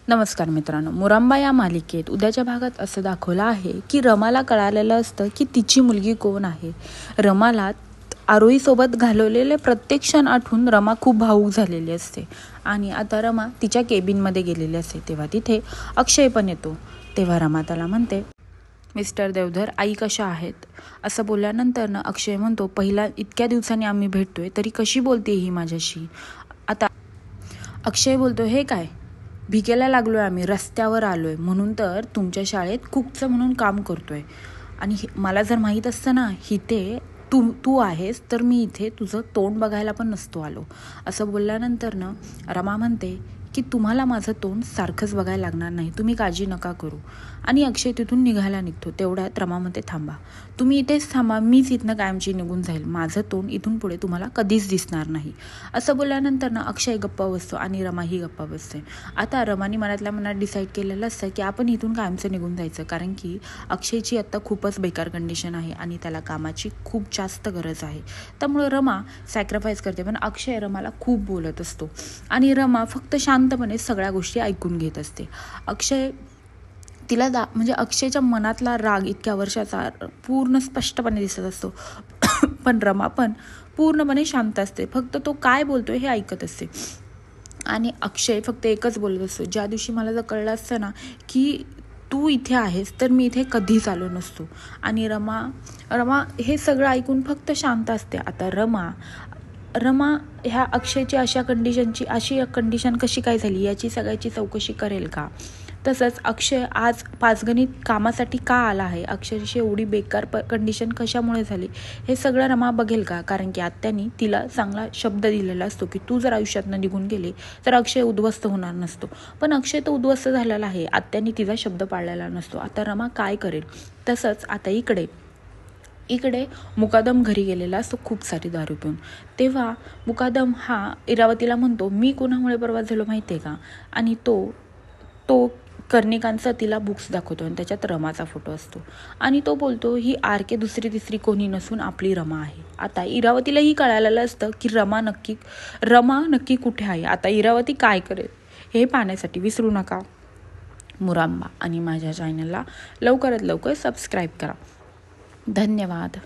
नमस्कार मित्रांनो, मुरांबा या मालिकेत उद्याच्या भागात असं दाखवलं आहे की रमाला कळालेलं असतं की तिची मुलगी कोण आहे. रमाला आरोहीसोबत घालवलेले प्रत्येक क्षण आठवून रमा खूप भावूक झालेली असते आणि आता रमा तिच्या केबिनमध्ये गेलेली असते. तेव्हा तिथे अक्षय पण येतो. तेव्हा रमा त्याला म्हणते, मिस्टर देवधर, आई कशा आहेत? असं बोलल्यानंतर ना अक्षय म्हणतो, पहिला इतक्या दिवसांनी आम्ही भेटतोय तरी कशी बोलते ही माझ्याशी? आता अक्षय बोलतो, हे काय, भिकेला लागलो आहे, आम्ही रस्त्यावर आलो आहे, म्हणून तर तुमच्या शाळेत कुकचं म्हणून काम करतो आहे. आणि मला जर माहीत असतं ना इथे तू आहेस तर मी इथे तुझं तोंड बघायला पण नसतो आलो. असं बोलल्यानंतर ना रमा म्हणते की तुम्हाला माझं तोंड सारखंच बघायला लागणार नाही, तुम्ही काळजी नका करू. आणि अक्षय तिथून निघायला निघतो. तेवढ्यात रमा म्हणते, थांबा, तुम्ही इथेच थांबा, मीच इथनं कायमची निघून जाईल, माझं तोंड इथून पुढे तुम्हाला कधीच दिसणार नाही. असं बोलल्यानंतर ना अक्षय गप्पा बसतो आणि रमाही गप्पा बसते. आता रमाने मनातल्या मनात डिसाईड केलेलं असतं की आपण इथून कायमचं निघून जायचं, कारण की अक्षयची आत्ता खूपच बेकार कंडिशन आहे आणि त्याला कामाची खूप जास्त गरज आहे. त्यामुळे रमा सॅक्रिफाईस करते, पण अक्षय रमाला खूप बोलत असतो आणि रमा फक्त शांतपणे सगळ्या गोष्टी ऐकून घेत असते. अक्षय तिला म्हणजे अक्षयच्या मनातला राग इतक्या वर्षाचा पूर्ण स्पष्टपणे दिसत असतो. पण रमा पण पूर्णपणे शांत असते, फक्त तो काय बोलतोय हे ऐकत असते. आणि अक्षय फक्त एकच बोलत असतो, ज्या दिवशी मला जर कळलं असतं ना की तू इथे आहेस तर मी इथे कधीच आलो नसतो. आणि रमा हे सगळं ऐकून फक्त शांत असते. आता रमा ह्या अक्षयची अशी कंडिशन कशी काय झाली याची सगळ्याची चौकशी करेल का? तसंच अक्षय आज पाचगणित कामासाठी का आला आहे, अक्षयची एवढी बेकार कंडिशन कशामुळे झाली, हे सगळं रमा बघेल का? कारण की आत्यानी तिला चांगला शब्द दिलेला असतो की तू जर आयुष्यातनं निघून गेले तर अक्षय उद्ध्वस्त होणार नसतो. पण अक्षय तो उद्ध्वस्त झालेला आहे, आत्यानी तिचा शब्द पाळलेला नसतो. आता रमा काय करेल? तसंच आता इकडे मुकादम घरी गेलेला असतो खूप सारी दारू पिऊन. तेव्हा मुकादम हा इरावतीला म्हणतो, मी कोणामुळे बर्बाद झालो माहिती आहे का? आणि तो कर्णिकांचा तिला बुक्स दाखवतो आणि त्याच्यात रमाचा फोटो असतो आणि तो बोलतो, ही आरके दुसरी तिसरी कोणी नसून आपली रमा आहे. आता इरावतीलाही कळालेलं असतं की रमा नक्की कुठे आहे. आता इरावती काय करेल हे पाहण्यासाठी विसरू नका मुरांबा आणि माझ्या चॅनलला लवकरात लवकर सबस्क्राईब करा. धन्यवाद.